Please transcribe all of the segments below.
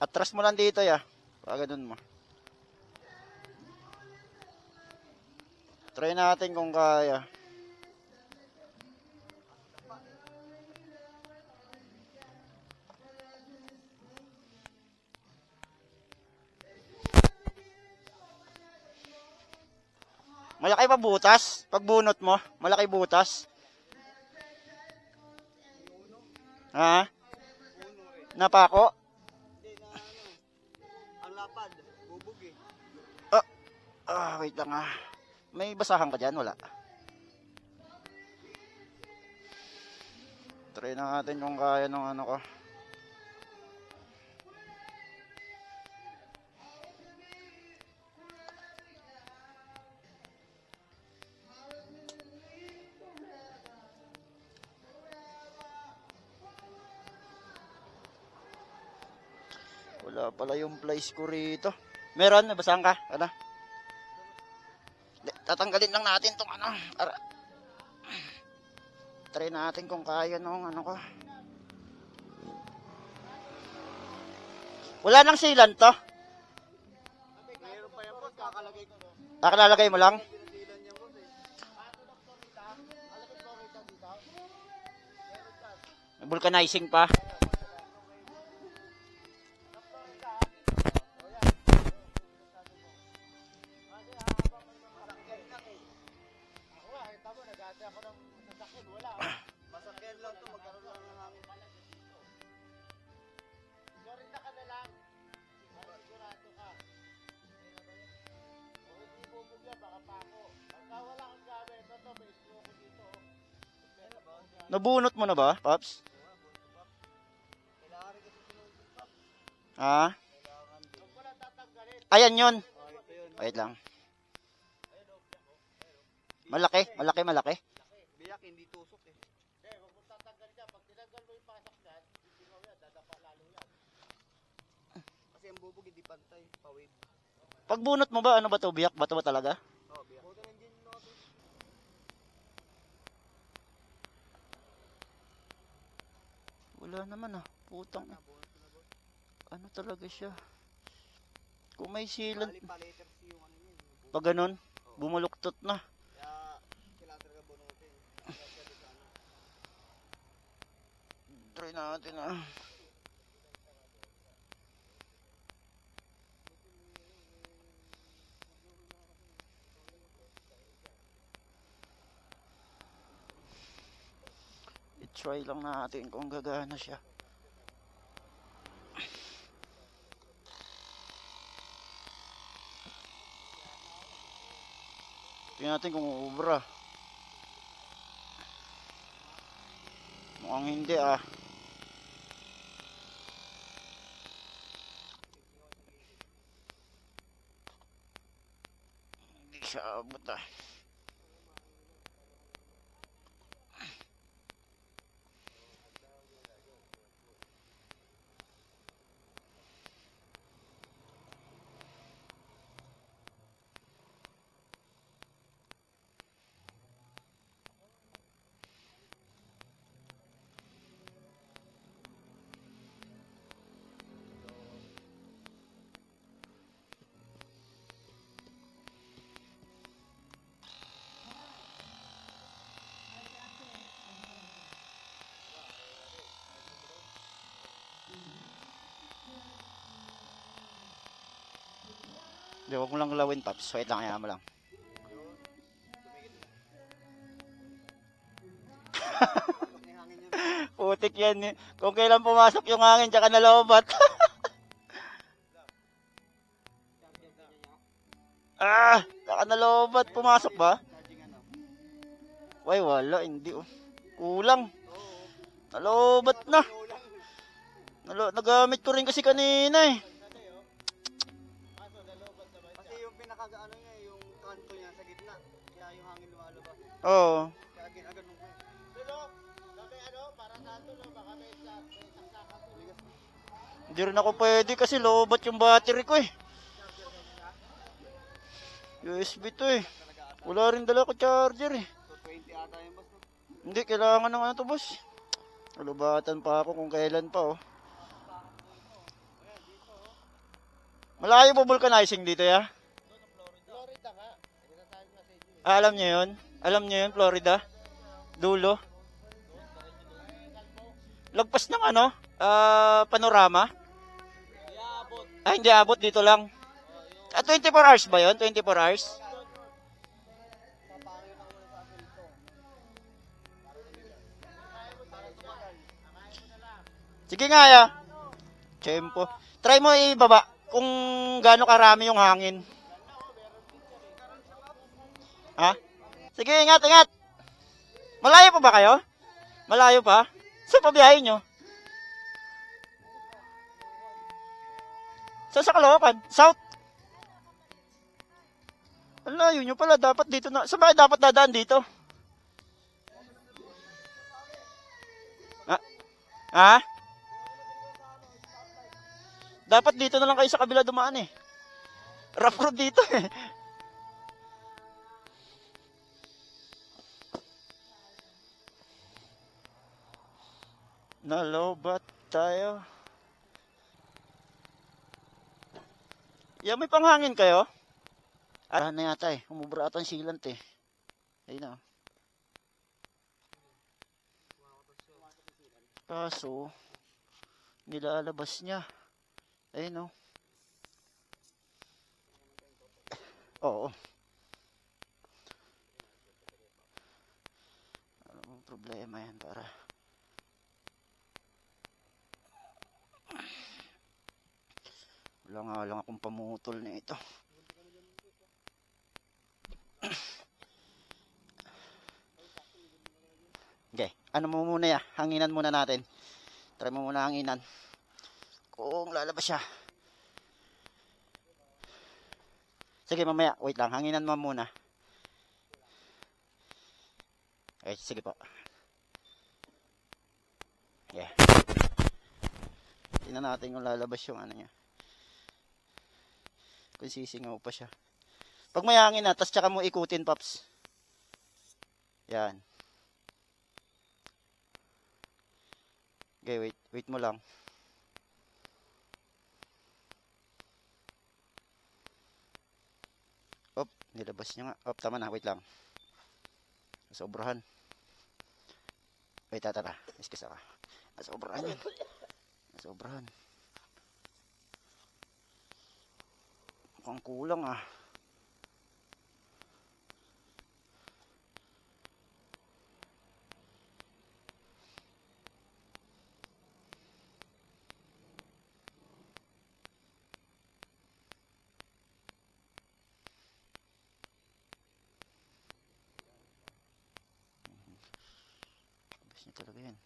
Atras mo lang dito ya. Pagano'n mo. Try natin kung kaya. Malaki pa butas? Pagbunot mo, malaki butas? Ha? Napako? Ang lapad, bubog eh. Wait lang ah. May basahan ka dyan? Wala. Try natin kung kaya ng ano ko. Wala pala yung place ko rito. Meron? Nabasahan ka? Ano? Tatanggalin lang natin tong ano. Try natin kung kaya nung ano ko. Wala nang sealant to. Mayroon pa yan boss, kakalagay ko. Nakalalagay mo lang? Pinasilan niya boss eh. Vulcanizing pa. Masakyan lang to, magkaroon lang ng hangin. Sorry na ka na lang. Sigurado ka. O hindi bubog yan, baka pako. Pagka wala kang gamit, ito, may screw ko dito. Nabunot mo na ba, Pops? Kailangan rin kasi sinunod pa. Ha? Kailangan din. Huwag mo lang tatanggalin. Ayan yun. Ito yun. Wait lang. Malaki, malaki, malaki. Biyak, hindi tusok eh. Hindi, huwag mo tatanggal dyan. Pag tinanggal mo yung pasok dyan, hindi mo yan, dadapa lalo yan. Kasi ang bubog hindi pantay, pawid. Pagbunot mo ba, ano ba to? Biyak ba to ba talaga? Oo, biyak. Buto ng din natin. Wala naman ah. Putang. Ano talaga siya? Kung may sealant. Bali pa letter C yung ano yun. Pag ganun, bumuluktot na. Kaya, kailangan talaga bunutin. Kaya siya di sana. Try natin ah. I-try lang natin kung gagana siya. Tingnan natin kung uubra. Mukhang hindi ah. Hindi siya abot ah. Hindi, huwag mo lang galawin, Pops. Wait lang, kaya mo lang. May hangin yun. Putik yan eh. Kung kailan pumasok yung hangin, tsaka nalobat. Tsaka nalobat. Pumasok ba? Charging ano? Ay, wala. Hindi oh. Kulang. Oo. Nalobat na. Nagamit ko rin kasi kanina eh. Kasi yung pinaka-ano niya, yung kanto niya sa gitna. Kaya yung hangin lumalabas. Oo. Kaya ginaganon ko eh. Pero, sabi ano, para sa ito, no, baka may saksakan ko. Ligas mo. Hindi rin ako pwede kasi lobat yung battery ko eh. USB to eh. Wala rin dala ko charger eh. So, 20 ata yung boss, no? Hindi, kailangan ng ano to boss. Lubatan pa ako kung kailan pa oh. Malayo po vulcanizing dito, ya? Florida nga. Sinasabi nga sa inyo eh. Ah, alam niyo yun? Alam niyo yun, Florida? Dulo? Lagpas ng ano? Panorama? Ah, hindi abot. Dito lang. 24 hours ba yun? 24 hours? Sige nga, ya. Tempo. Try mo ibaba kung gaano karami yung hangin. Ha? Sige, ingat, ingat. Malayo pa ba kayo? Malayo pa? Saan pa biyahe nyo? Sa Caloocan? South? Ang layo nyo pala. Dapat dito na. Saan ba kayo dapat dadaan dito? Ha? Ha? Dapat dito na lang kayo sa kabila dumaan eh. Rough road dito eh. Nalobat tayo. May panghangin kayo? Ah, na yata eh. Umubra ata ang sealant eh. Ayun na. Kaso, nilalabas niya. Ayun o. Oo. Ano ang problema yan para... Wala nga lang akong pamutol na ito. Okay, ano mo muna ya? Hanginan muna natin. Try mo muna hanginan. Kung lalabas siya. Sige, mamaya. Wait lang. Hanginan mo muna. Okay, sige po. Yeah. Tingnan natin kung lalabas yung ano niya. Kung sisingaw pa siya. Pag may hangin na, tas tsaka mo ikutin, Paps. Yan. Okay, wait. Wait mo lang. Op, nilabas niya nga. Op, tama na. Wait lang. Sobrahan. Wait, tara. Iskis ako. Sobrahan yan. Sobrahan. Mukhang kulang ah. Labas niya talaga yan.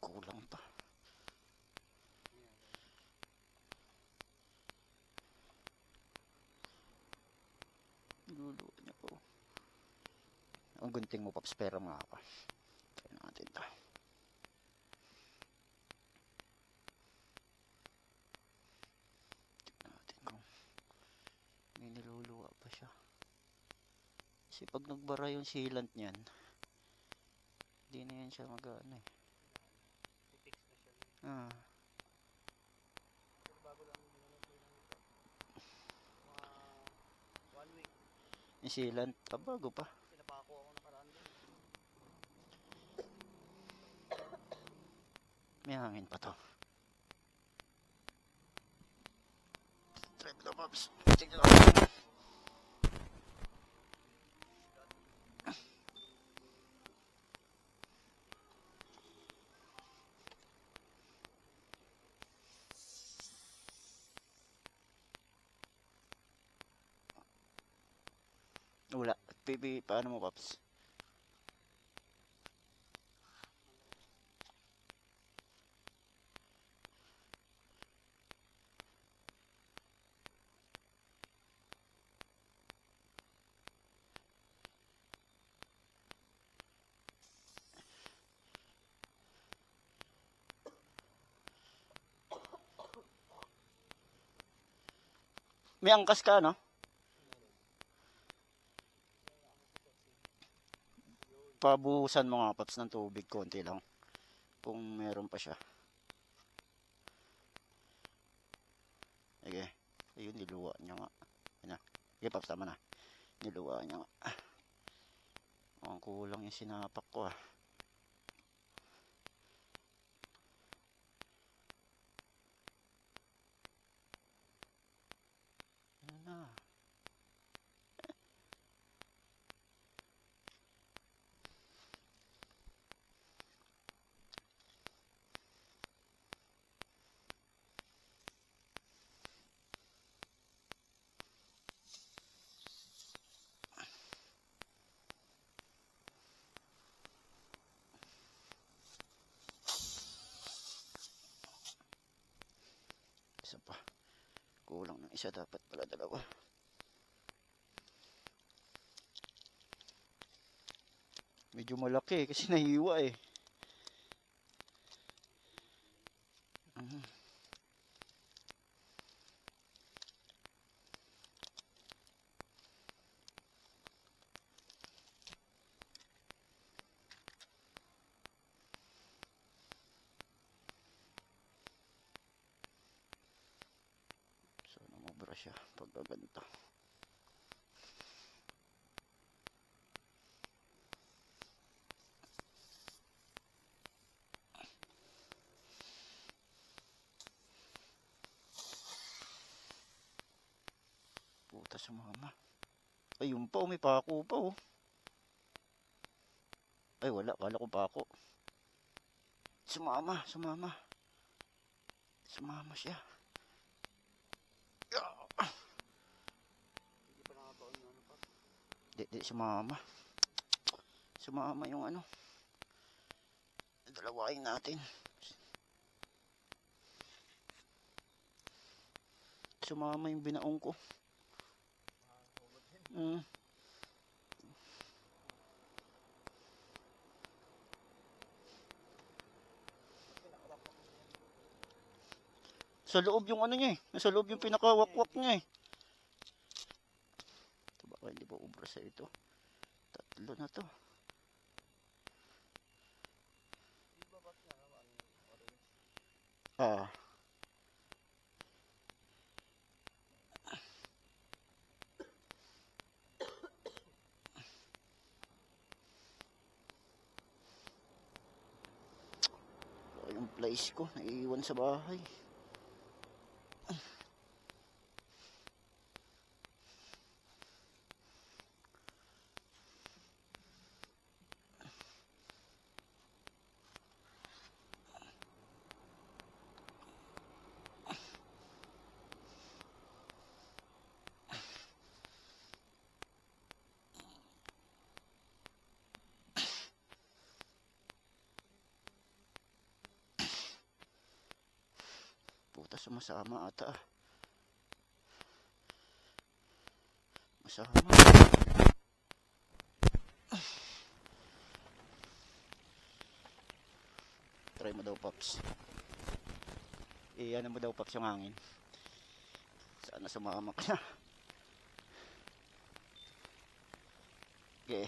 Kulang pa. Luluwa niya po. Ang gunting mo, Paps, pera mga ka. Try natin ito. Tignan natin kung may niluluwa pa siya. Kasi pag nagbara yung sealant niyan, hindi na yan siya mag-ano eh. Ah. Yung sealant, bago pa. Sinapako ako nakaraan din. May hangin pa to. Try mo to, Pops. Tignan natin. Wala. Paano mo, Pops? May angkas ka, no? pabuhusan mo nga, Paps, ng tubig. Konti lang. Kung meron pa siya. Sige. Ayun, niluwa niya nga. Ayun na. Sige, Paps, tama na. Niluwa niya nga. Ang kulang yung sinapak ko ah. Ayun na. Isa pa. Kulang ng isa. Dapat pala dalawa. Medyo malaki kasi nahiwa eh. So, namobra siya pag ganito. Puta, sumama. Ayun pa, may pako pa oh. Ay, wala. Kala ko pako. Sumama, sumama. Sumama siya. Hindi pa nakakaon na ano pa. Di, sumama. Sumama yung ano. Dalawain natin. Sumama yung binaong ko. Sa loob yung ano niya eh. Nasa loob yung pinakawakwak niya eh. Ito baka hindi ba ubra sa ito? Tatlo na to. Ah. Yung place ko, naiiwan sa bahay. Puta, sumasama ata ah. Masama. Try mo daw, Pops. Ano mo daw, Pops, yung hangin. Sana sumama ka na. Okay.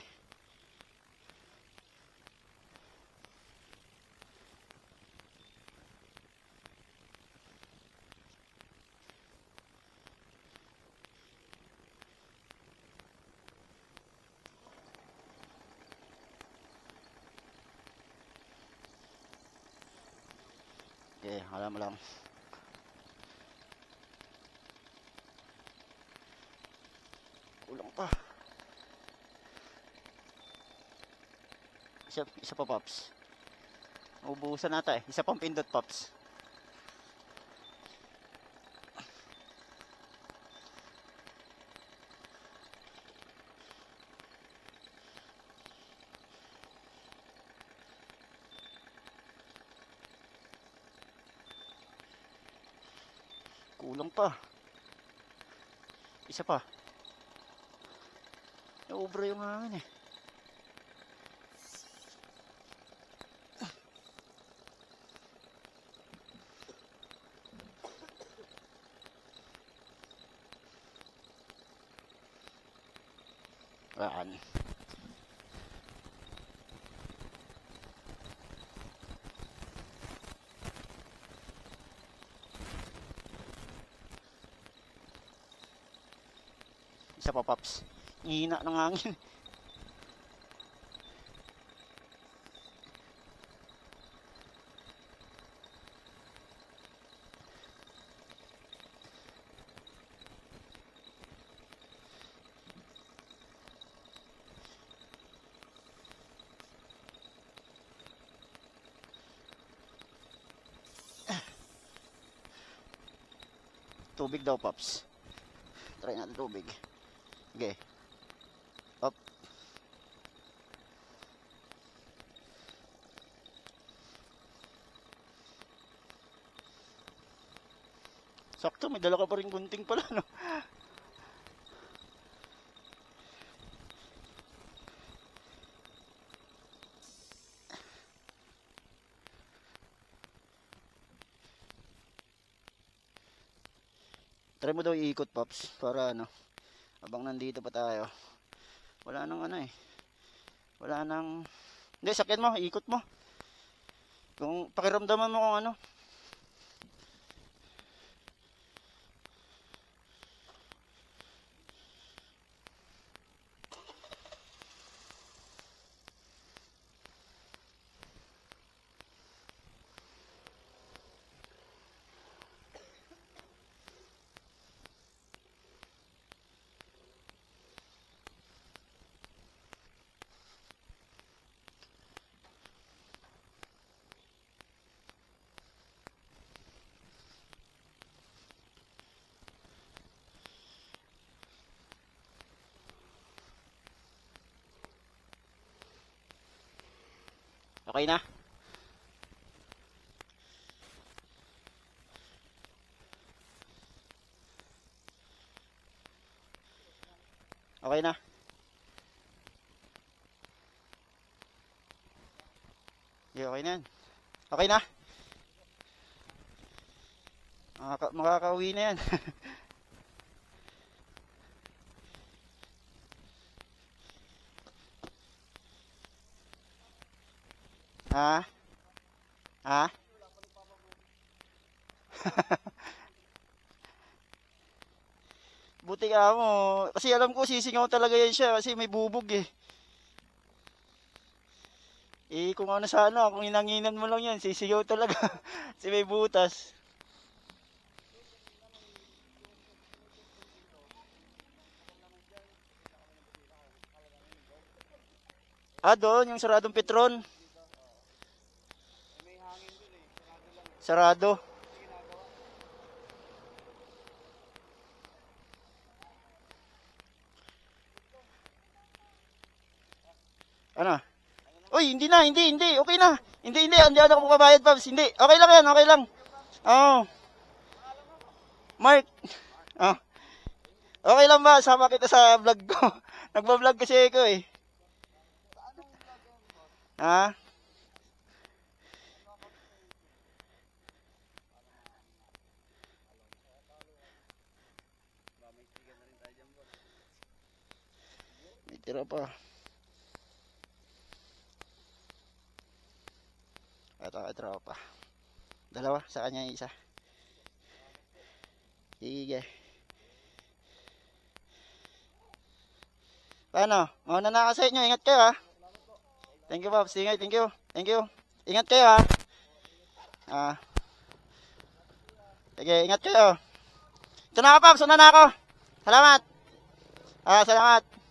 Okay, alam mo lang. Kulang pa. Isa pa, Pops. Ubusan nata eh. Isa pang pindot, Pops. Kulang pa. Isa pa. Naubra yung hangin eh. Yan. Isa pa, Pops. Hina ng hangin. Tubig daw, Pops. Try natin tubig. Okay. Up. Sakto, may dala ka pa rin gunting pala, no? Try mo daw iikot, Pops, para ano, habang nandito pa tayo. Wala nang ano eh. Wala nang... Hindi, sakyan mo, iikot mo. Kung pakiramdaman mo kung ano. Okay na? Okay na? Yeah, okay na yan. Okay na? Makakauwi na yan. Ha? Ha? Buti ka mo. Kasi alam ko sisingaw talaga yan siya kasi may bubog eh. Eh kung ano sana, kung inanginan mo lang yan, sisigaw talaga. Kasi may butas. Ah, doon, yung saradong Petron. May hangin dun eh. Sarado lang. Sarado. Ano? Uy, hindi na, hindi. Okay na. Hindi. Hindi ako magbabayad, Pabs. Hindi. Okay lang yan, okay lang. Oo. Mark. Oh. Okay lang ba? Sama kita sa vlog ko. Nagba-vlog kasi ako eh. Ha? May tira pa. Ito pa. Dalawa, sa kanya yung isa. Sige. Paano? Mauna na ako sa inyo. Ingat kayo ha. Thank you, Pops. Thank you. Ingat kayo ha. Sige, ingat kayo. Ito na ako, Pops. Una na ako. Salamat. Salamat.